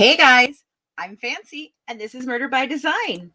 Hey guys, I'm Fancy, and this is Murder by Design.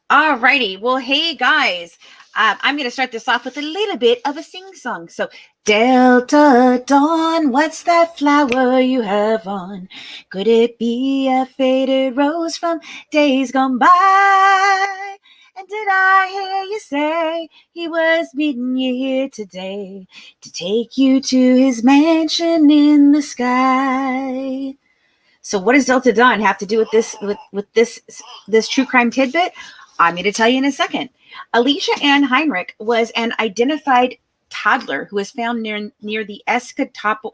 Alrighty, well, hey guys, I'm going to start this off with a little bit of a sing-song. So, Delta Dawn, what's that flower you have on? Could it be a faded rose from days gone by? And did I hear you say he was meeting you here today to take you to his mansion in the sky? So what does Delta Dawn have to do with this true crime tidbit? I'm going to tell you in a second. Alicia Ann Heinrich was an identified toddler who was found near the Escatopol.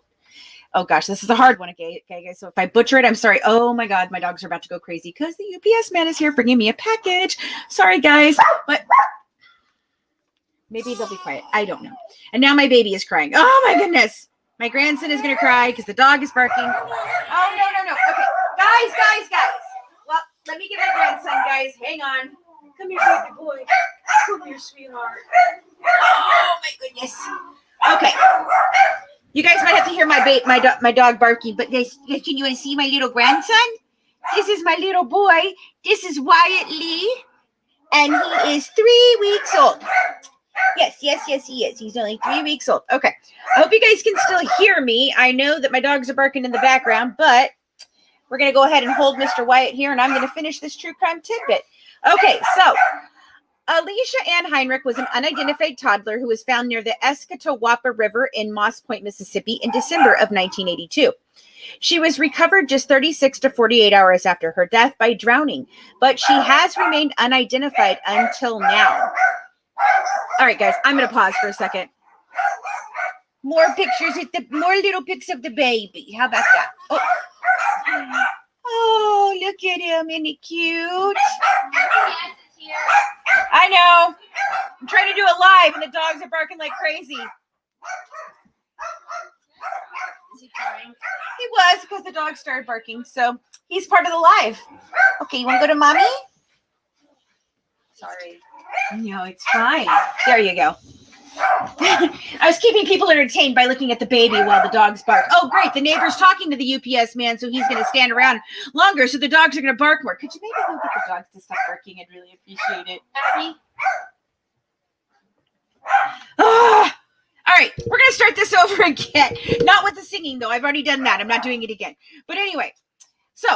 Oh gosh, this is a hard one, okay, guys. So if I butcher it, I'm sorry. Oh my God, my dogs are about to go crazy because the UPS man is here bringing me a package. Sorry, guys, but maybe they'll be quiet. I don't know. And now my baby is crying. Oh my goodness. My grandson is going to cry because the dog is barking. Oh, no. Okay, guys. Well, let me get my grandson, guys. Hang on. Come here, baby boy. Come here, sweetheart. Oh, my goodness. Okay. You guys might have to hear my dog barking, but guys, can you see my little grandson? This is my little boy. This is Wyatt Lee, and he is 3 weeks old. Yes, he is. He's only 3 weeks old. Okay. I hope you guys can still hear me. I know that my dogs are barking in the background, but we're going to go ahead and hold Mr. Wyatt here, and I'm going to finish this true crime tidbit. Okay, so Alicia Ann Heinrich was an unidentified toddler who was found near the Escatawapa River in Moss Point, Mississippi in December of 1982. She was recovered just 36 to 48 hours after her death by drowning, but she has remained unidentified until now. All right, guys, I'm going to pause for a second. More little pics of the baby. How about that? Oh, look at him. Isn't he cute? I know. I'm trying to do it live, and the dogs are barking like crazy. Is he crying? He was, because the dog started barking, so he's part of the live. Okay, you want to go to mommy? Sorry. No, it's fine. There you go. I was keeping people entertained by looking at the baby while the dogs bark. Oh, great. The neighbor's talking to the UPS man, so he's going to stand around longer, so the dogs are going to bark more. Could you maybe go get the dogs to stop barking? I'd really appreciate it. Abby? All right. We're going to start this over again. Not with the singing, though. I've already done that. I'm not doing it again. But anyway. So,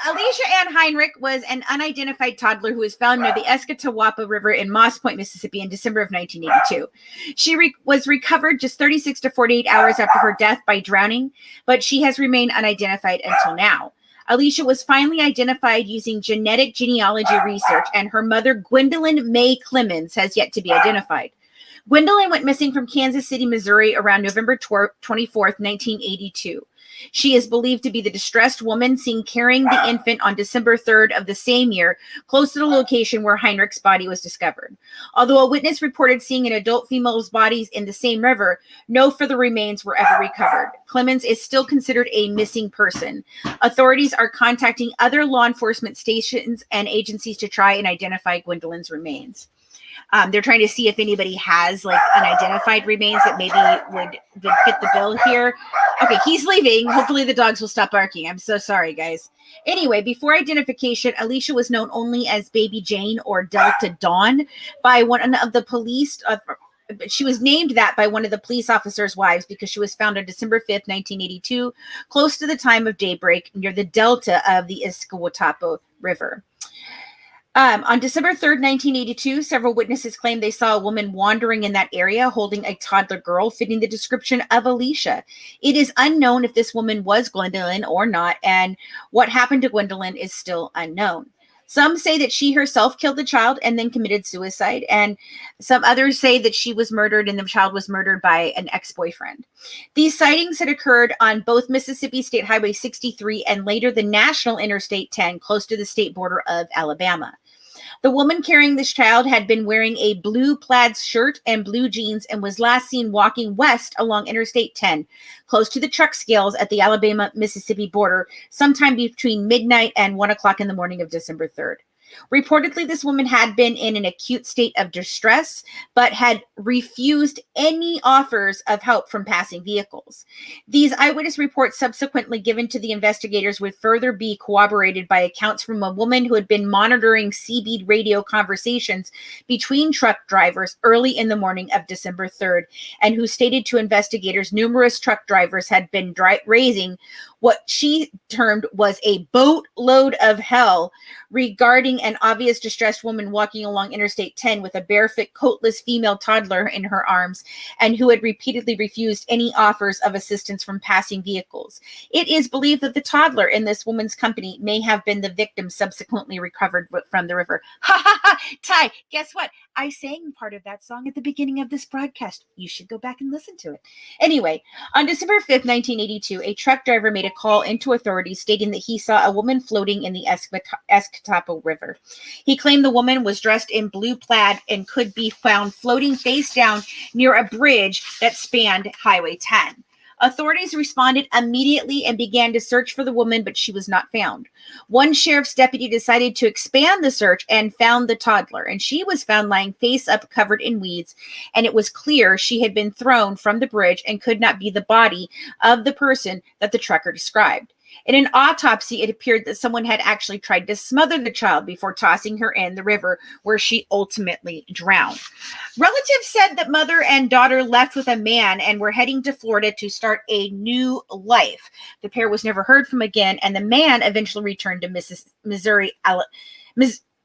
Alicia Ann Heinrich was an unidentified toddler who was found near the Escatawapa River in Moss Point, Mississippi in December of 1982. She was recovered just 36 to 48 hours after her death by drowning, but she has remained unidentified until now. Alicia was finally identified using genetic genealogy research, and her mother, Gwendolyn May Clemens, has yet to be identified. Gwendolyn went missing from Kansas City, Missouri around November 24th, 1982. She is believed to be the distressed woman seen carrying the infant on December 3rd of the same year, close to the location where Heinrich's body was discovered. Although a witness reported seeing an adult female's bodies in the same river, no further remains were ever recovered. Clemens is still considered a missing person. Authorities are contacting other law enforcement stations and agencies to try and identify Gwendolyn's remains. They're trying to see if anybody has like unidentified remains that maybe would fit the bill here. Okay, he's leaving. Hopefully the dogs will stop barking. I'm so sorry, guys. Anyway, before identification, Alicia was known only as Baby Jane or Delta Dawn by one of the police. She was named that by one of the police officers' wives because she was found on December 5th, 1982, close to the time of daybreak near the delta of the Escatawapa River. On December 3rd, 1982, several witnesses claimed they saw a woman wandering in that area holding a toddler girl fitting the description of Alicia. It is unknown if this woman was Gwendolyn or not, and what happened to Gwendolyn is still unknown. Some say that she herself killed the child and then committed suicide, and some others say that she was murdered and the child was murdered by an ex-boyfriend. These sightings had occurred on both Mississippi State Highway 63 and later the National Interstate 10, close to the state border of Alabama. The woman carrying this child had been wearing a blue plaid shirt and blue jeans and was last seen walking west along Interstate 10, close to the truck scales at the Alabama-Mississippi border, sometime between midnight and 1 o'clock in the morning of December 3rd. Reportedly, this woman had been in an acute state of distress, but had refused any offers of help from passing vehicles. These eyewitness reports subsequently given to the investigators would further be corroborated by accounts from a woman who had been monitoring C-beat radio conversations between truck drivers early in the morning of December 3rd, and who stated to investigators numerous truck drivers had been raising what she termed was a boatload of hell regarding an obvious distressed woman walking along Interstate 10 with a barefoot, coatless female toddler in her arms, and who had repeatedly refused any offers of assistance from passing vehicles. It is believed that the toddler in this woman's company may have been the victim subsequently recovered from the river. Ha ha ha! Ty, guess what? I sang part of that song at the beginning of this broadcast. You should go back and listen to it. Anyway, on December 5th, 1982, a truck driver made a call into authorities stating that he saw a woman floating in the Escatapo River. He claimed the woman was dressed in blue plaid and could be found floating face down near a bridge that spanned Highway 10. Authorities responded immediately and began to search for the woman, but she was not found. One sheriff's deputy decided to expand the search and found the toddler, and she was found lying face up covered in weeds, and it was clear she had been thrown from the bridge and could not be the body of the person that the trucker described. In an autopsy, it appeared that someone had actually tried to smother the child before tossing her in the river, where she ultimately drowned. Relatives said that mother and daughter left with a man and were heading to Florida to start a new life. The pair was never heard from again, and the man eventually returned to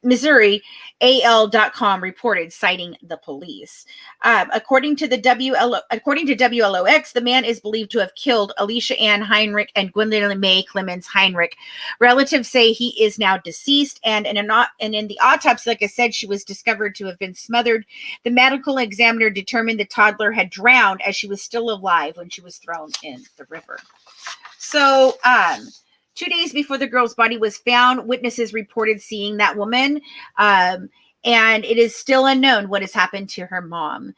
Missouri, AL.com reported, citing the police. According to WLOX, the man is believed to have killed Alicia Ann Heinrich and Gwendolyn May Clemens Heinrich. Relatives say he is now deceased, and in the autopsy, like I said, she was discovered to have been smothered. The medical examiner determined the toddler had drowned as she was still alive when she was thrown in the river. So, 2 days before the girl's body was found, witnesses reported seeing that woman, and it is still unknown what has happened to her mom.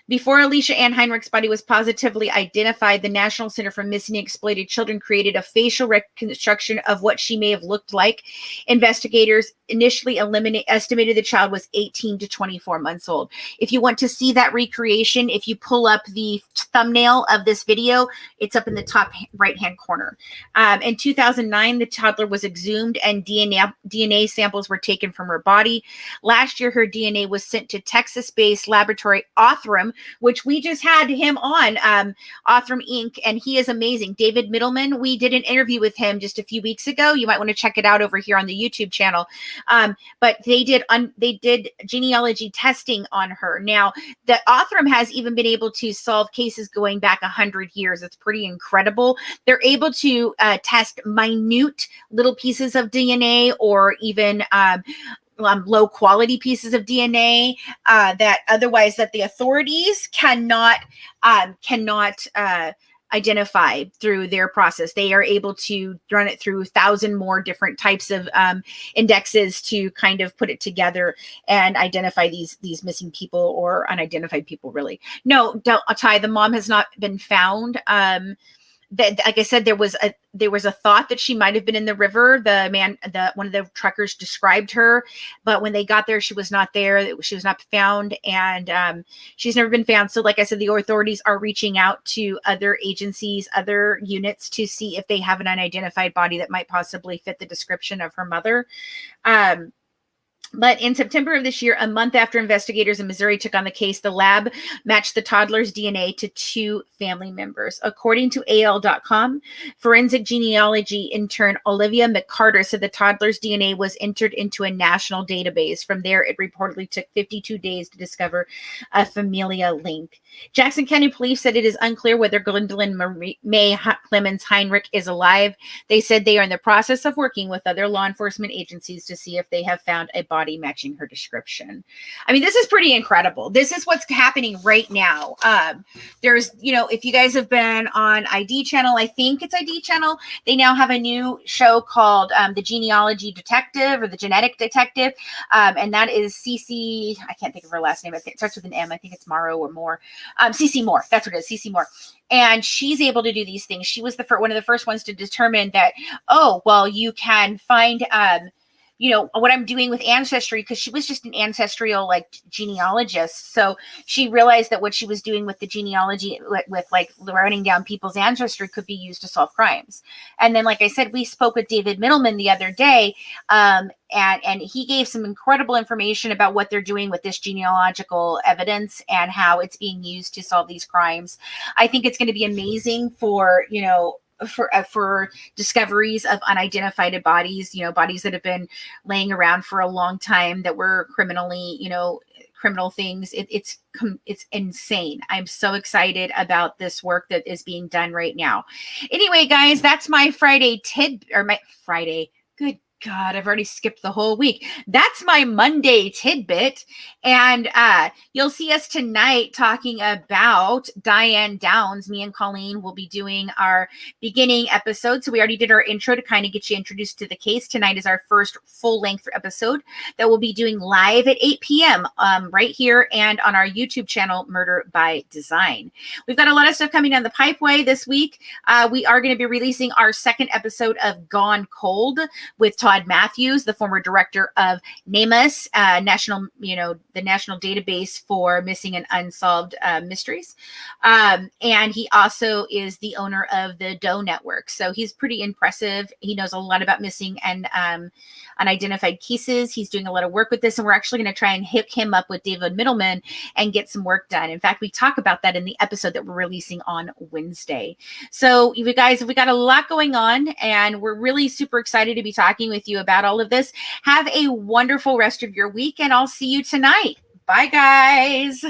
Before Alicia Ann Heinrich's body was positively identified, the National Center for Missing and Exploited Children created a facial reconstruction of what she may have looked like. Investigators initially estimated the child was 18 to 24 months old. If you want to see that recreation, if you pull up the thumbnail of this video, it's up in the top right-hand corner. In 2009, the toddler was exhumed and DNA samples were taken from her body. Last year, her DNA was sent to Texas-based laboratory Othram, which we just had him on, Othram Inc., and he is amazing. David Middleman, we did an interview with him just a few weeks ago. You might want to check it out over here on the YouTube channel. But they did genealogy testing on her. Now, the Othram has even been able to solve cases going back 100 years. It's pretty incredible. They're able to test minute little pieces of DNA, or even low quality pieces of DNA that the authorities cannot identify through their process. They are able to run it through 1,000 more different types of indexes to kind of put it together and identify these missing people, or unidentified people, really. No, Ty, the mom has not been found. Like I said, there was a thought that she might have been in the river. One of the truckers described her, but when they got there, she was not there. She was not found, and she's never been found. So, like I said, the authorities are reaching out to other agencies, other units, to see if they have an unidentified body that might possibly fit the description of her mother. But in September of this year, a month after investigators in Missouri took on the case, the lab matched the toddler's DNA to 2 family members. According to AL.com, forensic genealogy intern Olivia McCarter said the toddler's DNA was entered into a national database. From there, it reportedly took 52 days to discover a familial link. Jackson County Police said it is unclear whether Gwendolyn May Clemens Heinrich is alive. They said they are in the process of working with other law enforcement agencies to see if they have found a body body matching her description. I mean, this is pretty incredible. This is what's happening right now. There's, if you guys have been on ID channel, I think it's ID channel, they now have a new show called The Genealogy Detective or The Genetic Detective. And that is Cece, I can't think of her last name. It starts with an M. I think it's Morrow or Moore. Cece Moore. That's what it is. Cece Moore. And she's able to do these things. She was one of the first ones to determine that, you can find, what I'm doing with Ancestry, because she was just an ancestral genealogist. So she realized that what she was doing with the genealogy, with writing down people's ancestry, could be used to solve crimes. And then, like I said, we spoke with David Middleman the other day, and he gave some incredible information about what they're doing with this genealogical evidence and how it's being used to solve these crimes. I think it's going to be amazing for discoveries of unidentified bodies, bodies that have been laying around for a long time that were criminally, criminal things. It's insane. I'm so excited about this work that is being done right now. Anyway, guys, that's my Good God, I've already skipped the whole week. That's my Monday tidbit. And you'll see us tonight talking about Diane Downs. Me and Colleen will be doing our beginning episode. So we already did our intro to kind of get you introduced to the case. Tonight is our first full-length episode that we'll be doing live at 8 p.m. Right here and on our YouTube channel, Murder by Design. We've got a lot of stuff coming down the pipeway this week. We are going to be releasing our second episode of Gone Cold with Todd Matthews, the former director of NamUs, the national database for missing and unsolved mysteries. And he also is the owner of the Doe Network. So he's pretty impressive. He knows a lot about missing and unidentified cases. He's doing a lot of work with this, and we're actually going to try and hook him up with David Middleman and get some work done. In fact, we talk about that in the episode that we're releasing on Wednesday. So you guys, we got a lot going on, and we're really super excited to be talking with you about all of this. Have a wonderful rest of your week, and I'll see you tonight. Bye, guys.